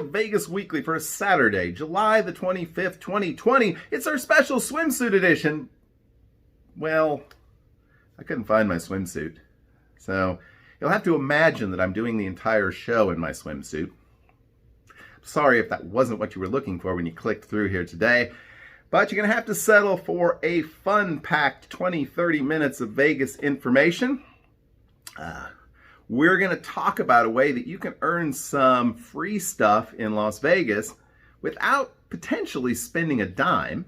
of Vegas Weekly for Saturday, July the 25th, 2020. It's our special swimsuit edition. Well, I couldn't find my swimsuit, so you'll have to imagine that I'm doing the entire show in my swimsuit. Sorry if that wasn't what you were looking for when you clicked through here today, but you're going to have to settle for a fun-packed 20-30 minutes of Vegas information. We're going to talk about a way that you can earn some free stuff in Las Vegas without potentially spending a dime.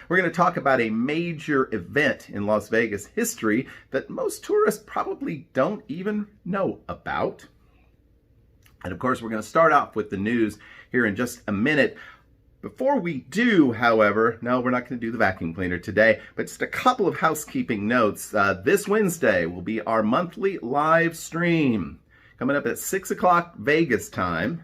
We're going to talk about a major event in Las Vegas history that most tourists probably don't even know about. And of course, we're going to start off with the news here in just a minute. Before we do, however, no, we're not going to do the vacuum cleaner today, but just a couple of housekeeping notes. This Wednesday will be our monthly live stream coming up at 6 o'clock Vegas time.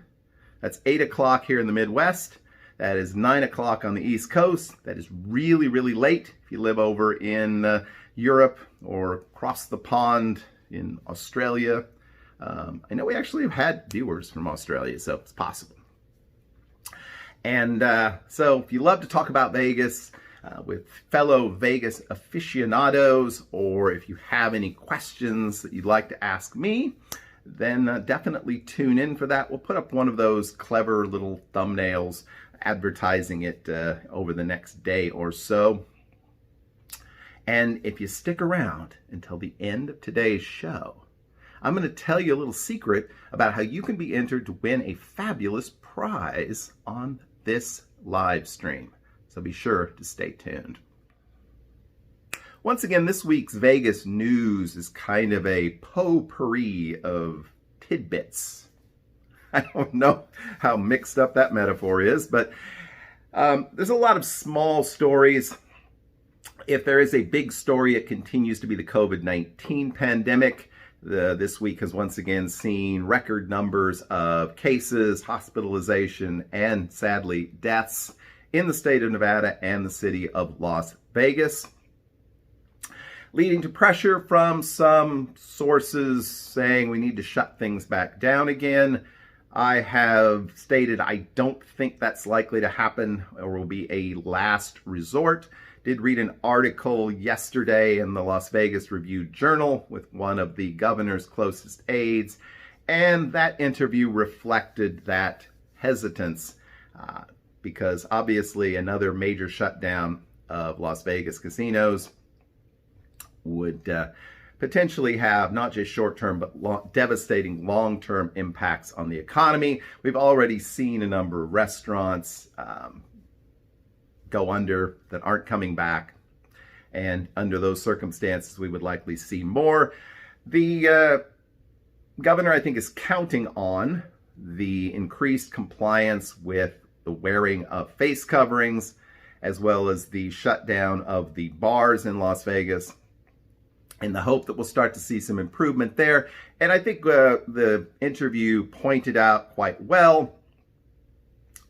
That's 8 o'clock here in the Midwest. That is 9 o'clock on the East Coast. That is really, really late if you live over in Europe or across the pond in Australia. I know we actually have had viewers from Australia, so it's possible. And so if you love to talk about Vegas with fellow Vegas aficionados, or if you have any questions that you'd like to ask me, then definitely tune in for that. We'll put up one of those clever little thumbnails advertising it over the next day or so. And if you stick around until the end of today's show, I'm going to tell you a little secret about how you can be entered to win a fabulous prize on this live stream. So be sure to stay tuned. Once again, this week's Vegas news is kind of a potpourri of tidbits. I don't know how mixed up that metaphor is, but there's a lot of small stories. If there is a big story, it continues to be the COVID-19 pandemic. This week has once again seen record numbers of cases, hospitalization, and sadly deaths in the state of Nevada and the city of Las Vegas, leading to pressure from some sources saying we need to shut things back down again. I have stated I don't think that's likely to happen or will be a last resort. Did read an article yesterday in the Las Vegas Review-Journal with one of the governor's closest aides, and that interview reflected that hesitance because obviously another major shutdown of Las Vegas casinos would potentially have not just short-term but devastating long-term impacts on the economy. We've already seen a number of restaurants go under that aren't coming back, and under those circumstances we would likely see more. The governor, I think, is counting on the increased compliance with the wearing of face coverings, as well as the shutdown of the bars in Las Vegas, in the hope that we'll start to see some improvement there. And I think the interview pointed out quite well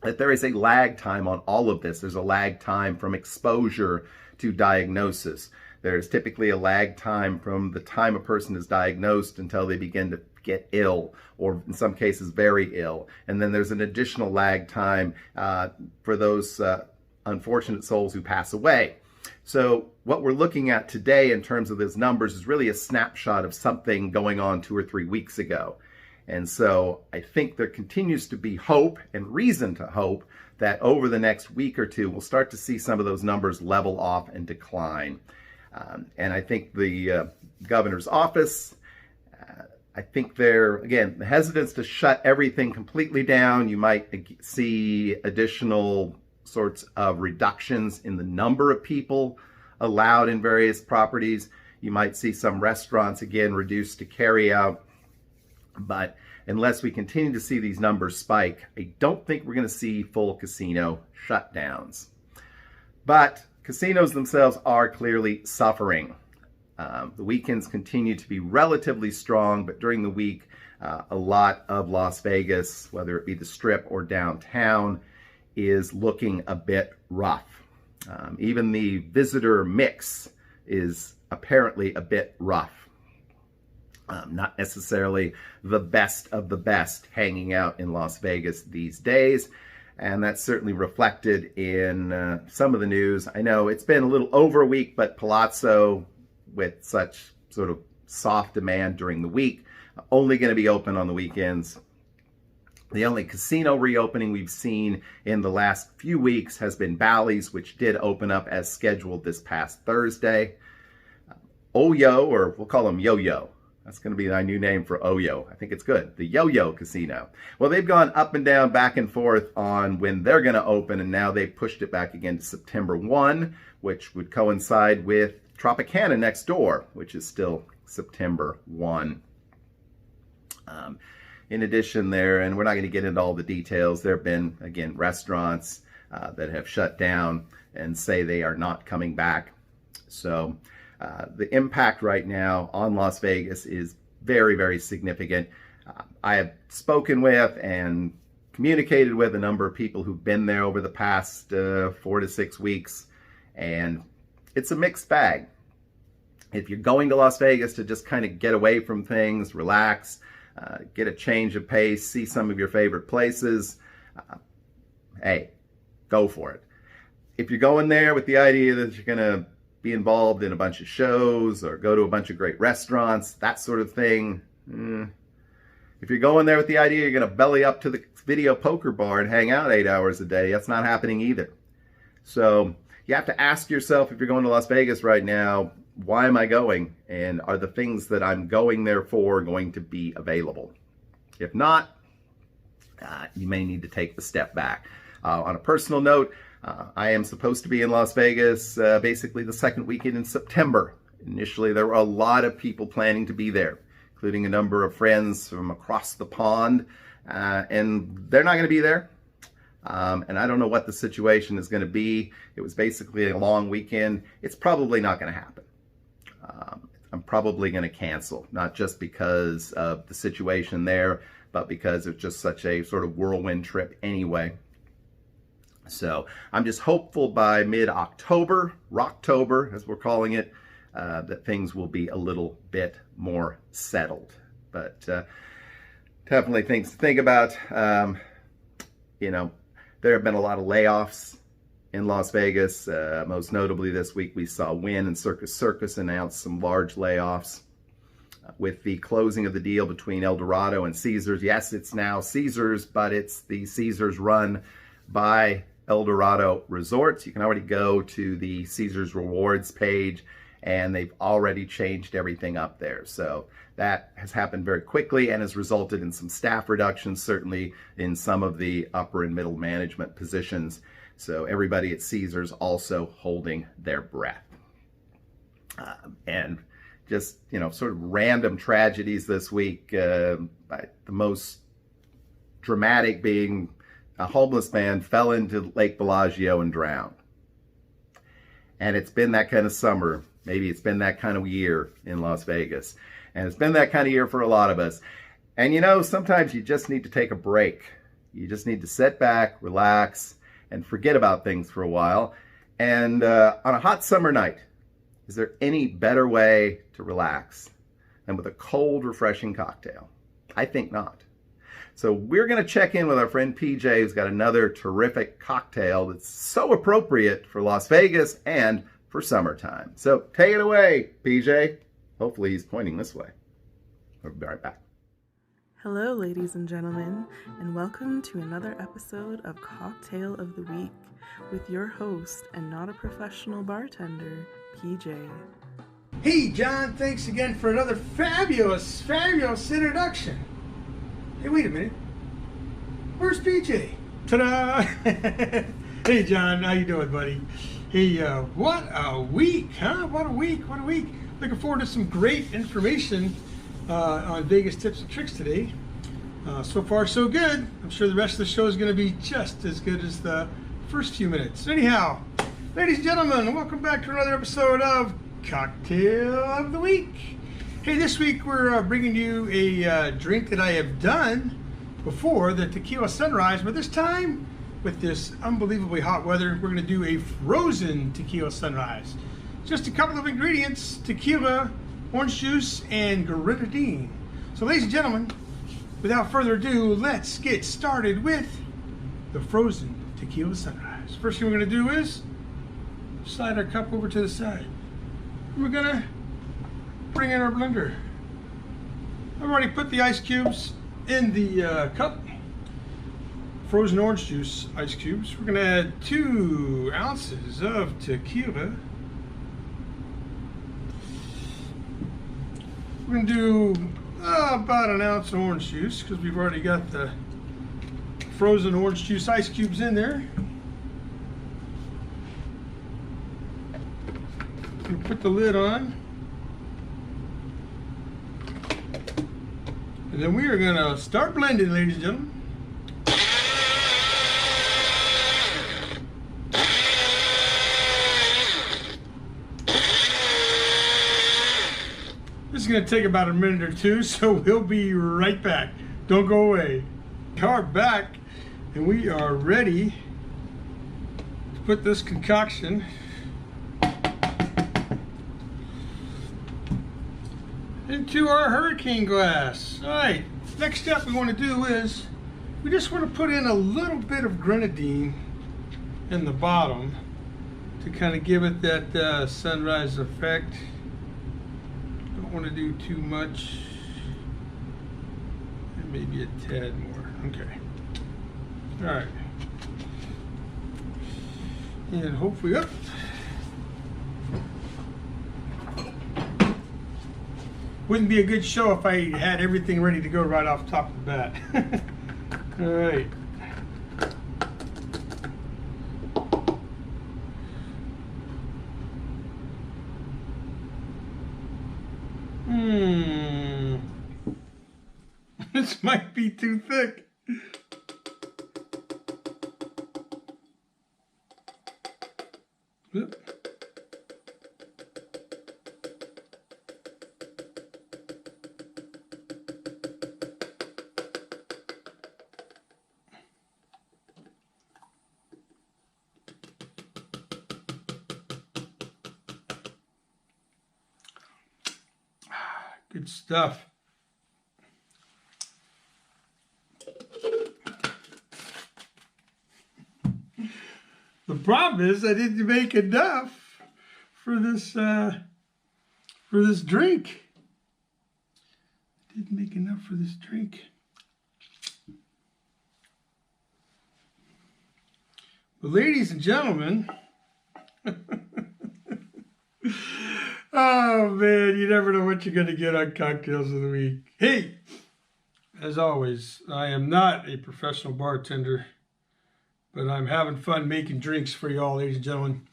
that there is a lag time on all of this. There's a lag time from exposure to diagnosis. There's typically a lag time from the time a person is diagnosed until they begin to get ill, or in some cases very ill. And then there's an additional lag time for those unfortunate souls who pass away. So what we're looking at today in terms of those numbers is really a snapshot of something going on 2 or 3 weeks ago. And so I think there continues to be hope and reason to hope that over the next week or two, we'll start to see some of those numbers level off and decline. And I think the governor's office, I think again, the hesitance to shut everything completely down. You might see additional sorts of reductions in the number of people allowed in various properties. You might see some restaurants, again, reduced to carry out. But unless we continue to see these numbers spike, I don't think we're going to see full casino shutdowns. But casinos themselves are clearly suffering. The weekends continue to be relatively strong, but during the week, a lot of Las Vegas, whether it be the Strip or downtown, is looking a bit rough. Even the visitor mix is apparently a bit rough. Not necessarily the best of the best hanging out in Las Vegas these days. And that's certainly reflected in some of the news. I know it's been a little over a week, but Palazzo, with such sort of soft demand during the week, only going to be open on the weekends. The only casino reopening we've seen in the last few weeks has been Bally's, which did open up as scheduled this past Thursday. Oyo, or we'll call them Yo-Yo. That's going to be my new name for Oyo. I think it's good. The Yo-Yo Casino. Well, they've gone up and down, back and forth on when they're going to open, and now they've pushed it back again to September 1, which would coincide with Tropicana next door, which is still September 1. In addition there, and we're not going to get into all the details, there have been, again, restaurants that have shut down and say they are not coming back. So the impact right now on Las Vegas is very, very significant. I have spoken with and communicated with a number of people who've been there over the past 4 to 6 weeks, and it's a mixed bag. If you're going to Las Vegas to just kind of get away from things, relax, get a change of pace, see some of your favorite places, hey, go for it. If you're going there with the idea that you're going to be involved in a bunch of shows or go to a bunch of great restaurants, that sort of thing, if you're going there with the idea you're going to belly up to the video poker bar and hang out 8 hours a day, that's not happening either. So you have to ask yourself, if you're going to Las Vegas right now, why am I going? And are the things that I'm going there for going to be available? If not, you may need to take the step back. On a personal note, I am supposed to be in Las Vegas basically the second weekend in September. Initially, there were a lot of people planning to be there, including a number of friends from across the pond, and they're not going to be there. And I don't know what the situation is going to be. It was basically a long weekend. It's probably not going to happen. I'm probably going to cancel, not just because of the situation there, but because it's just such a sort of whirlwind trip anyway. So I'm just hopeful by mid-October, Rocktober, as we're calling it, that things will be a little bit more settled. But definitely things to think about. You know, there have been a lot of layoffs in Las Vegas. Most notably this week, we saw Wynn and Circus announce some large layoffs. With the closing of the deal between Eldorado and Caesars. Yes, it's now Caesars, but it's the Caesars run by Eldorado Resorts. You can already go to the Caesars Rewards page, and they've already changed everything up there. So that has happened very quickly and has resulted in some staff reductions, certainly in some of the upper and middle management positions. So everybody at Caesars also holding their breath. And just, you know, sort of random tragedies this week. The most dramatic being a homeless man fell into Lake Bellagio and drowned. And it's been that kind of summer. Maybe it's been that kind of year in Las Vegas. And it's been that kind of year for a lot of us. And you know, sometimes you just need to take a break. You just need to sit back, relax, and forget about things for a while. And on a hot summer night, is there any better way to relax than with a cold, refreshing cocktail? I think not. So we're going to check in with our friend PJ, who's got another terrific cocktail that's so appropriate for Las Vegas and for summertime. So take it away, PJ. Hopefully he's pointing this way. We'll be right back. Hello, ladies and gentlemen, and welcome to another episode of Cocktail of the Week with your host and not a professional bartender, PJ. Hey, John, thanks again for another fabulous introduction. Hey, wait a minute. Where's PJ? Ta-da! Hey, John, how you doing, buddy? Hey, what a week, huh? What a week. Looking forward to some great information on Vegas tips and tricks today. So far, so good. I'm sure the rest of the show is going to be just as good as the first few minutes. Anyhow, ladies and gentlemen, welcome back to another episode of Cocktail of the Week. Hey, this week we're bringing you a drink that I have done before, the Tequila Sunrise, but this time, with this unbelievably hot weather, we're going to do a frozen Tequila Sunrise. Just a couple of ingredients: tequila, orange juice, and grenadine. So ladies and gentlemen, without further ado, let's get started with the frozen tequila sunrise. First thing we're going to do is slide our cup over to the side. We're going to bring in our blender. I've already put the ice cubes in the cup. Frozen orange juice ice cubes. We're going to add 2 ounces of tequila. We're going to do about an ounce of orange juice because we've already got the frozen orange juice ice cubes in there. We'll put the lid on. And then we are going to start blending, ladies and gentlemen. This is going to take about a minute or two, so we'll be right back. Don't go away. We are back, and we are ready to put this concoction into our hurricane glass. All right, next step we want to do is we just want to put in a little bit of grenadine in the bottom to kind of give it that sunrise effect. Don't want to do too much, and maybe a tad more. Okay. All right. And hopefully, wouldn't be a good show if I had everything ready to go right off the top of the bat. All right. This might be too thick. Oop. Good stuff. The problem is I didn't make enough for this drink. Didn't make enough for this drink. But ladies and gentlemen, oh man, you never know what you're going to get on Cocktails of the Week. Hey, as always, I am not a professional bartender, but I'm having fun making drinks for you all, ladies and gentlemen.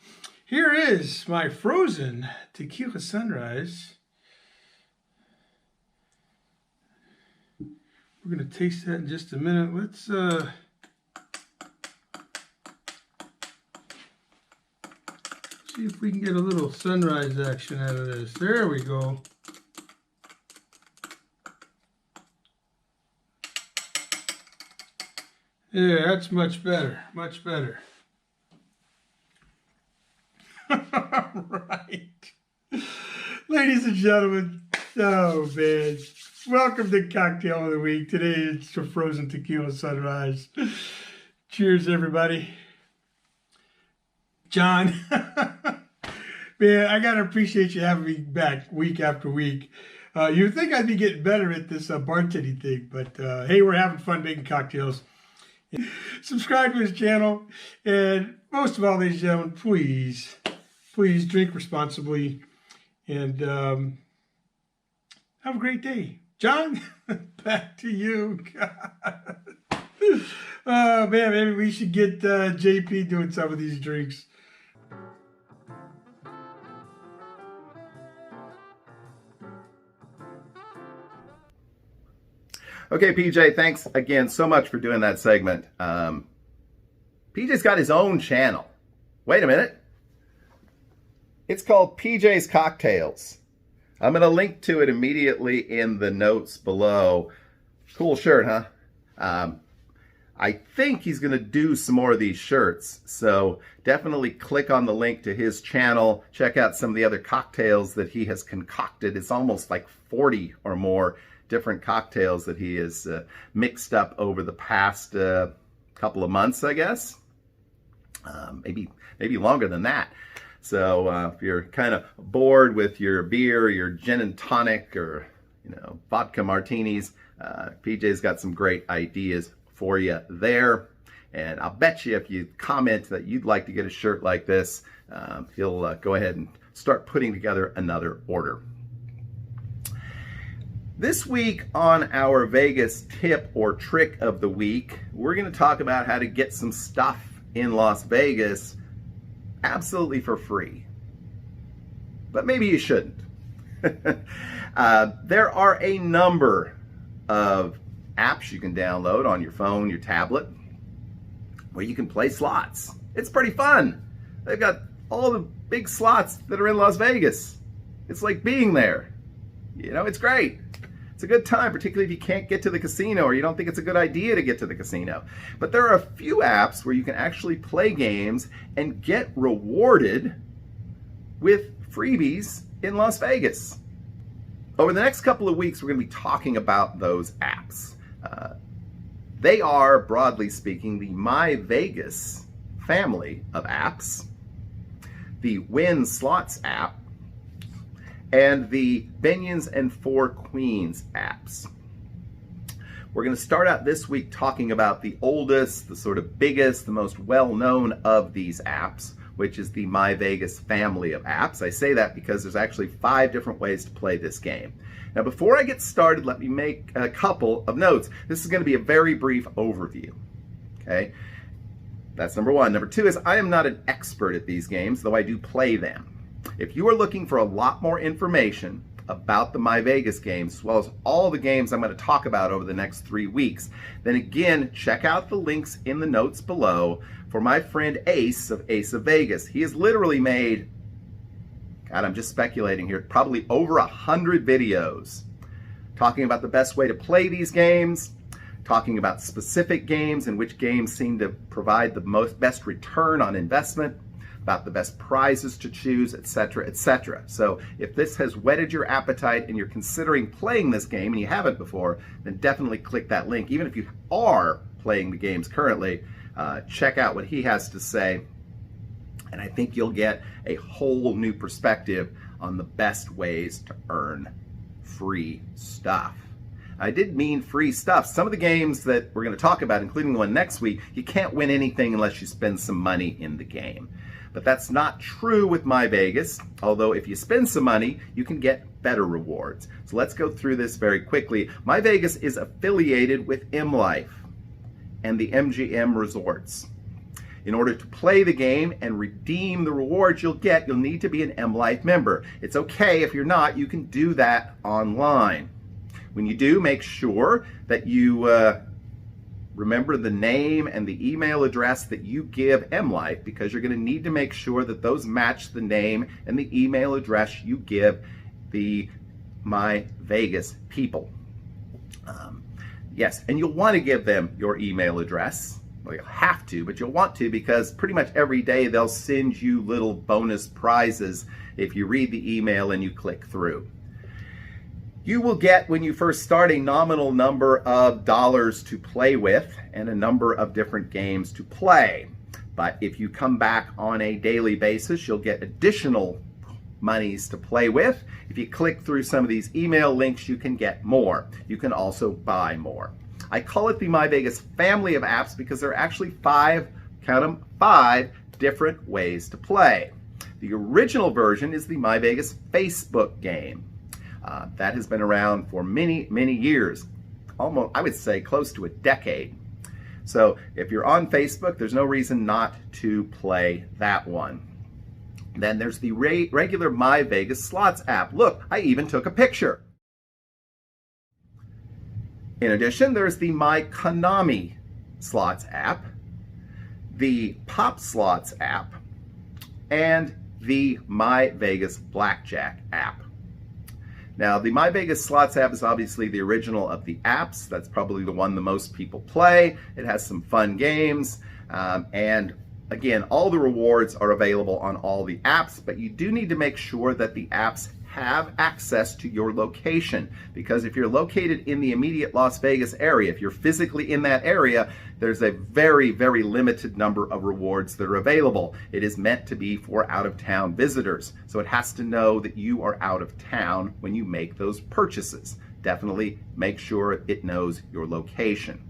Here is my frozen tequila sunrise. We're going to taste that in just a minute. Let's see if we can get a little sunrise action out of this. There we go. Yeah, that's much better. Much better. All right. Ladies and gentlemen, oh man. Welcome to Cocktail of the Week. Today it's a frozen tequila sunrise. Cheers, everybody. John, man, I gotta appreciate you having me back week after week. You'd think I'd be getting better at this bartending thing, but hey, we're having fun making cocktails. Subscribe to his channel, and most of all, ladies and gentlemen, please drink responsibly, and have a great day. John, back to you. God. Oh man, maybe we should get JP doing some of these drinks. Okay, PJ, thanks again so much for doing that segment. PJ's got his own channel. Wait a minute. It's called PJ's Cocktails. I'm going to link to it immediately in the notes below. Cool shirt, huh? I think he's going to do some more of these shirts. So definitely click on the link to his channel. Check out some of the other cocktails that he has concocted. It's almost like 40 or more different cocktails that he has mixed up over the past couple of months, I guess. Maybe longer than that. So if you're kind of bored with your beer, your gin and tonic, or vodka martinis, PJ's got some great ideas for you there. And I'll bet you if you comment that you'd like to get a shirt like this, he'll go ahead and start putting together another order. This week on our Vegas tip or trick of the week, we're going to talk about how to get some stuff in Las Vegas absolutely for free. But maybe you shouldn't. There are a number of apps you can download on your phone, your tablet, where you can play slots. It's pretty fun. They've got all the big slots that are in Las Vegas. It's like being there. It's great. It's a good time, particularly if you can't get to the casino or you don't think it's a good idea to get to the casino. But there are a few apps where you can actually play games and get rewarded with freebies in Las Vegas. Over the next couple of weeks, we're going to be talking about those apps. They are, broadly speaking, the My Vegas family of apps, the Win Slots app, and the Binions and Four Queens apps. We're going to start out this week talking about the oldest, the sort of biggest, the most well-known of these apps, which is the My Vegas family of apps. I say that because there's actually 5 different ways to play this game. Now, before I get started, let me make a couple of notes. This is going to be a very brief overview. Okay? That's number 1. Number 2 is I am not an expert at these games, though I do play them. If you are looking for a lot more information about the My Vegas games, as well as all the games I'm going to talk about over the next 3 weeks, then again, check out the links in the notes below for my friend Ace of Vegas. He has literally made, God, I'm just speculating here, probably over 100 videos talking about the best way to play these games, talking about specific games and which games seem to provide the best return on investment, about the best prizes to choose, etc., etc. So if this has whetted your appetite and you're considering playing this game and you haven't before, then definitely click that link. Even if you are playing the games currently, check out what he has to say, and I think you'll get a whole new perspective on the best ways to earn free stuff. I did mean free stuff. Some of the games that we're going to talk about, including the one next week, you can't win anything unless you spend some money in the game. But that's not true with My Vegas, although if you spend some money, you can get better rewards. So let's go through this very quickly. My Vegas is affiliated with M Life and the MGM resorts. In order to play the game and redeem the rewards you'll need to be an M Life member. It's okay if you're not, you can do that online. When you do, make sure that you remember the name and the email address that you give M Life, because you're going to need to make sure that those match the name and the email address you give the My Vegas people. Yes, and you'll want to give them your email address. Well, you'll have to, but you'll want to, because pretty much every day they'll send you little bonus prizes if you read the email and you click through. You will get, when you first start, a nominal number of dollars to play with and a number of different games to play. But if you come back on a daily basis, you'll get additional monies to play with. If you click through some of these email links, you can get more. You can also buy more. I call it the My Vegas family of apps because there are actually 5, count them, 5 different ways to play. The original version is the My Vegas Facebook game. That has been around for many, many years, almost, I would say, close to a decade. So if you're on Facebook, there's no reason not to play that one. Then there's the regular My Vegas Slots app. Look, I even took a picture. In addition, there's the My Konami Slots app, the Pop Slots app, and the My Vegas Blackjack app. Now, the My Vegas Slots app is obviously the original of the apps. That's probably the one the most people play. It has some fun games. And again, all the rewards are available on all the apps, but you do need to make sure that the apps have access to your location, because if you're located in the immediate Las Vegas area, if you're physically in that area, there's a very, very limited number of rewards that are available. It is meant to be for out-of-town visitors, so it has to know that you are out of town when you make those purchases. Definitely make sure it knows your location.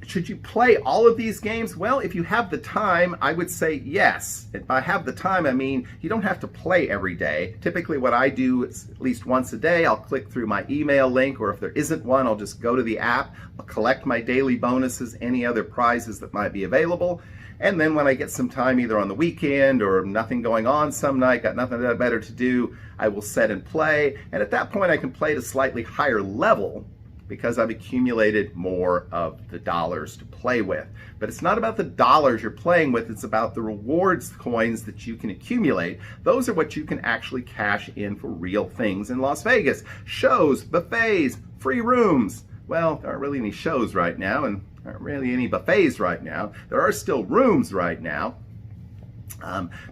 Should you play all of these games? Well, if you have the time, I would say yes. And by have the time, I mean you don't have to play every day. Typically what I do is at least once a day, I'll click through my email link, or if there isn't one, I'll just go to the app, I'll collect my daily bonuses, any other prizes that might be available. And then when I get some time, either on the weekend or nothing going on some night, got nothing better to do, I will set and play. And at that point, I can play at a slightly higher level, because I've accumulated more of the dollars to play with. But it's not about the dollars you're playing with, it's about the rewards coins that you can accumulate. Those are what you can actually cash in for real things in Las Vegas. Shows, buffets, free rooms. Well, there aren't really any shows right now, and there aren't really any buffets right now. There are still rooms right now.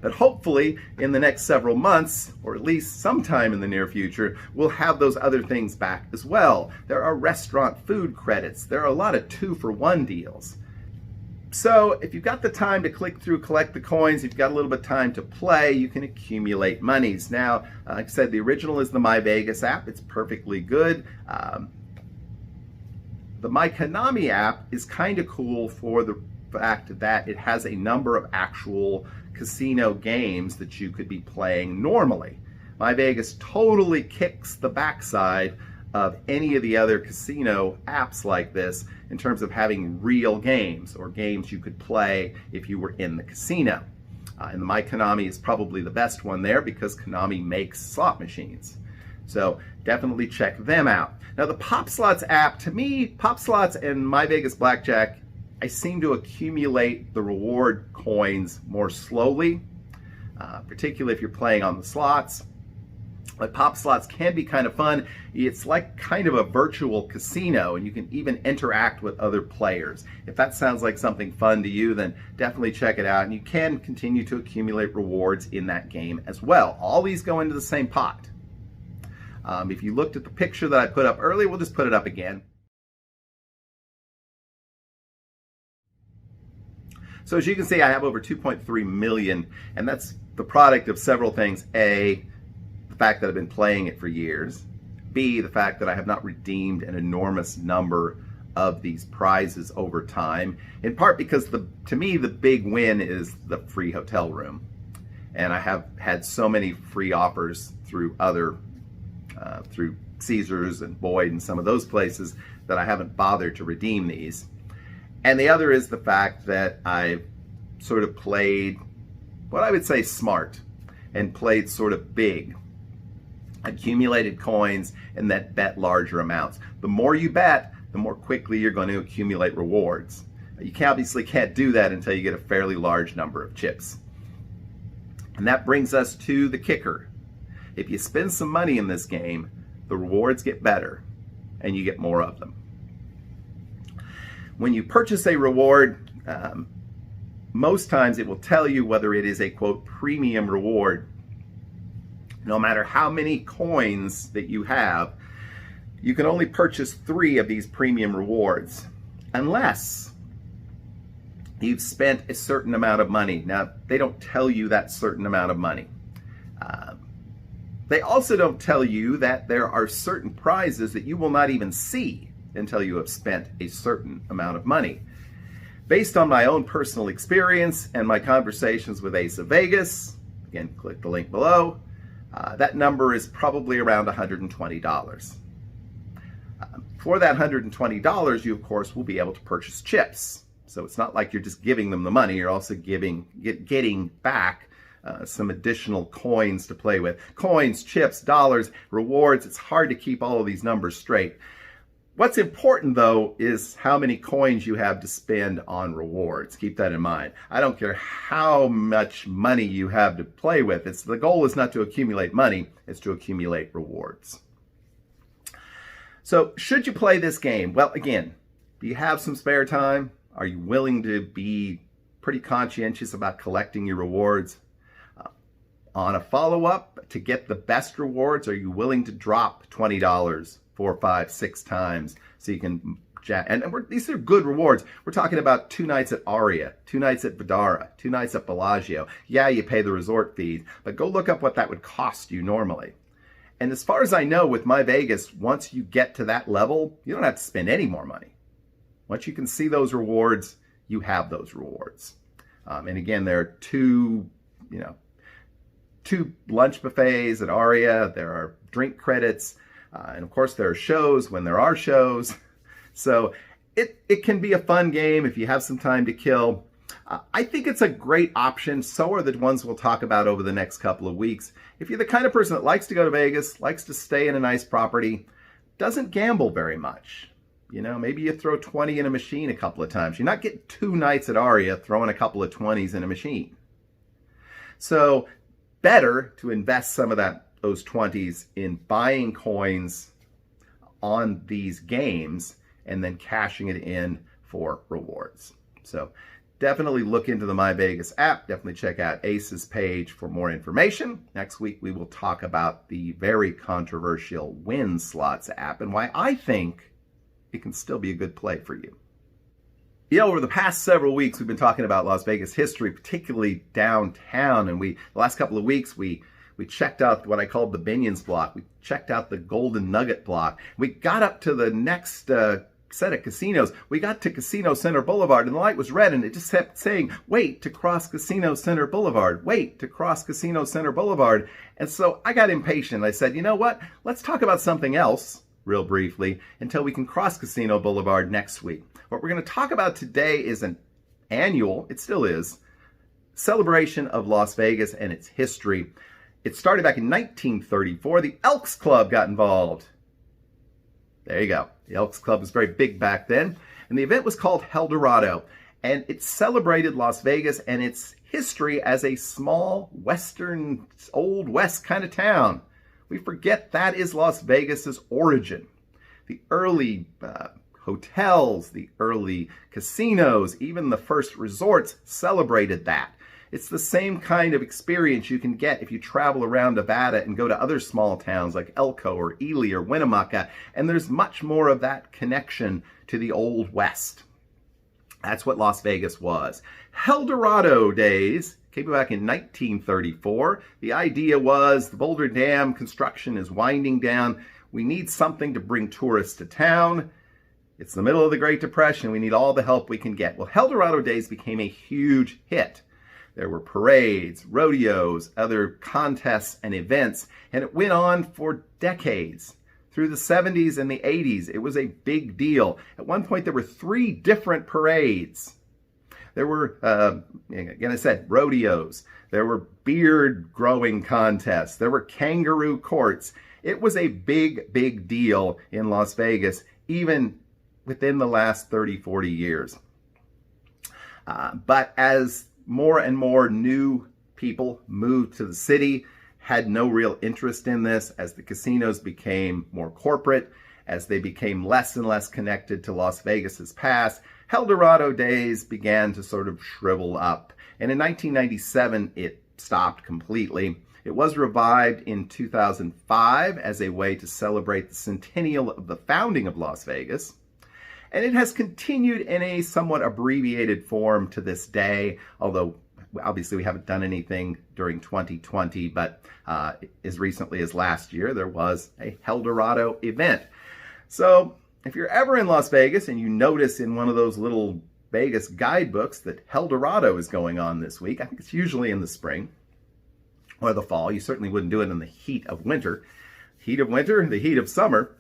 But hopefully in the next several months, or at least sometime in the near future, we'll have those other things back as well. There are restaurant food credits. There are a lot of 2-for-1 deals. So if you've got the time to click through, collect the coins, if you've got a little bit of time to play, you can accumulate monies. Now, like I said, the original is the My Vegas app. It's perfectly good. The My Konami app is kind of cool for the fact that it has a number of actual casino games that you could be playing normally. My Vegas totally kicks the backside of any of the other casino apps like this in terms of having real games, or games you could play if you were in the casino. And the My Konami is probably the best one there, because Konami makes slot machines. So definitely check them out. Now the Pop Slots app, to me, Pop Slots and My Vegas Blackjack, I seem to accumulate the reward coins more slowly, particularly if you're playing on the slots. But Pop Slots can be kind of fun. It's like kind of a virtual casino, and you can even interact with other players. If that sounds like something fun to you, then definitely check it out. And you can continue to accumulate rewards in that game as well. All these go into the same pot. If you looked at the picture that I put up earlier, we'll just put it up again. So as you can see, I have over 2.3 million, and that's the product of several things. A, the fact that I've been playing it for years. B, the fact that I have not redeemed an enormous number of these prizes over time, in part because to me the big win is the free hotel room. And I have had so many free offers through through Caesars and Boyd and some of those places that I haven't bothered to redeem these. And the other is the fact that I've sort of played what I would say smart, and played sort of big, accumulated coins, and that bet larger amounts. The more you bet, the more quickly you're going to accumulate rewards. You obviously can't do that until you get a fairly large number of chips. And that brings us to the kicker. If you spend some money in this game, the rewards get better, and you get more of them. When you purchase a reward, most times it will tell you whether it is a, quote, premium reward. No matter how many coins that you have, you can only purchase 3 of these premium rewards, unless you've spent a certain amount of money. Now, they don't tell you that certain amount of money. They also don't tell you that there are certain prizes that you will not even see until you have spent a certain amount of money. Based on my own personal experience and my conversations with Ace of Vegas, again, click the link below, that number is probably around $120. For that $120, you of course will be able to purchase chips. So it's not like you're just giving them the money, you're also getting back some additional coins to play with. Coins, chips, dollars, rewards. It's hard to keep all of these numbers straight. What's important, though, is how many coins you have to spend on rewards. Keep that in mind. I don't care how much money you have to play with. The goal is not to accumulate money, it's to accumulate rewards. So, should you play this game? Well, again, do you have some spare time? Are you willing to be pretty conscientious about collecting your rewards? On a follow-up, to get the best rewards, are you willing to drop $20 4, 5, 6 times so you can these are good rewards. We're talking about 2 nights at Aria, 2 nights at Vidara, 2 nights at Bellagio. Yeah, you pay the resort fees, but go look up what that would cost you normally. And as far as I know, with My Vegas, once you get to that level, you don't have to spend any more money. Once you can see those rewards, you have those rewards. And again, there are 2 lunch buffets at Aria. There are drink credits. And of course, there are shows when there are shows. So it can be a fun game if you have some time to kill. I think it's a great option. So are the ones we'll talk about over the next couple of weeks. If you're the kind of person that likes to go to Vegas, likes to stay in a nice property, doesn't gamble very much. Maybe you throw 20 in a machine a couple of times. You're not getting 2 nights at Aria throwing a couple of 20s in a machine. So better to invest some of those 20s in buying coins on these games and then cashing it in for rewards. So definitely look into the My Vegas app. Definitely check out Ace's page for more information. Next week, we will talk about the very controversial Win Slots app and why I think it can still be a good play for you. Over the past several weeks, we've been talking about Las Vegas history, particularly downtown. And the last couple of weeks, we checked out what I called the Binions block. We checked out the Golden Nugget block. We got up to the next set of casinos. We got to Casino Center Boulevard, and the light was red, and it just kept saying, wait to cross Casino Center Boulevard, wait to cross Casino Center Boulevard. And so I got impatient. I said, you know what? Let's talk about something else real briefly until we can cross Casino Boulevard next week. What we're going to talk about today is an annual, it still is, celebration of Las Vegas and its history. It started back in 1934. The Elks Club got involved. There you go. The Elks Club was very big back then. And the event was called Hell Dorado. And it celebrated Las Vegas and its history as a small western, old west kind of town. We forget that is Las Vegas's origin. The early hotels, the early casinos, even the first resorts celebrated that. It's the same kind of experience you can get if you travel around Nevada and go to other small towns like Elko or Ely or Winnemucca, and there's much more of that connection to the Old West. That's what Las Vegas was. Hell Dorado days came back in 1934. The idea was the Boulder Dam construction is winding down. We need something to bring tourists to town. It's the middle of the Great Depression. We need all the help we can get. Well, Hell Dorado days became a huge hit. There were parades, rodeos, other contests and events, and it went on for decades. Through the 70s and the 80s, it was a big deal. At one point, there were 3 different parades. There were, again, I said, rodeos. There were beard growing contests. There were kangaroo courts. It was a big, big deal in Las Vegas, even within the last 30, 40 years. But as more and more new people moved to the city, had no real interest in this, as the casinos became more corporate, as they became less and less connected to Las Vegas's past, Hell Dorado days began to sort of shrivel up. And in 1997, it stopped completely. It was revived in 2005 as a way to celebrate the centennial of the founding of Las Vegas. And it has continued in a somewhat abbreviated form to this day, although obviously we haven't done anything during 2020, but as recently as last year, there was a Hell Dorado event. So if you're ever in Las Vegas and you notice in one of those little Vegas guidebooks that Hell Dorado is going on this week, I think it's usually in the spring or the fall. You certainly wouldn't do it in the heat of winter. Heat of winter, the heat of summer.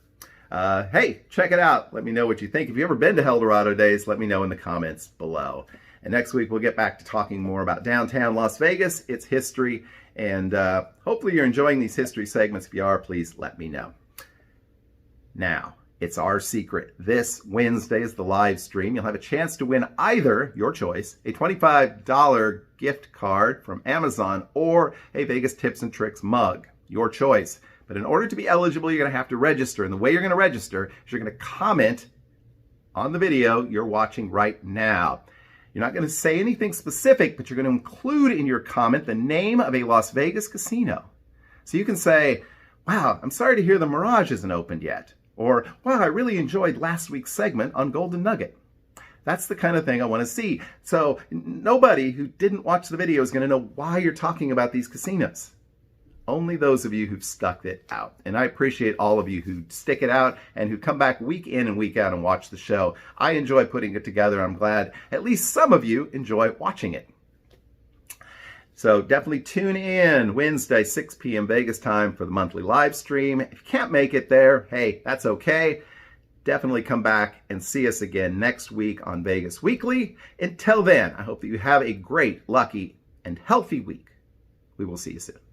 Hey, check it out. Let me know what you think. If you've ever been to Hell Dorado days, let me know in the comments below. And next week, we'll get back to talking more about downtown Las Vegas, its history, and hopefully you're enjoying these history segments. If you are, please let me know. Now, It's our secret. This Wednesday is the live stream. You'll have a chance to win either, your choice, a $25 gift card from Amazon or a Vegas Tips and Tricks mug, your choice. But in order to be eligible, you're going to have to register. And the way you're going to register is you're going to comment on the video you're watching right now. You're not going to say anything specific, but you're going to include in your comment the name of a Las Vegas casino. So you can say, wow, I'm sorry to hear the Mirage isn't opened yet. Or, wow, I really enjoyed last week's segment on Golden Nugget. That's the kind of thing I want to see. So nobody who didn't watch the video is going to know why you're talking about these casinos. Only those of you who've stuck it out. And I appreciate all of you who stick it out and who come back week in and week out and watch the show. I enjoy putting it together. I'm glad at least some of you enjoy watching it. So definitely tune in Wednesday, 6 p.m. Vegas time for the monthly live stream. If you can't make it there, hey, that's okay. Definitely come back and see us again next week on Vegas Weekly. Until then, I hope that you have a great, lucky, and healthy week. We will see you soon.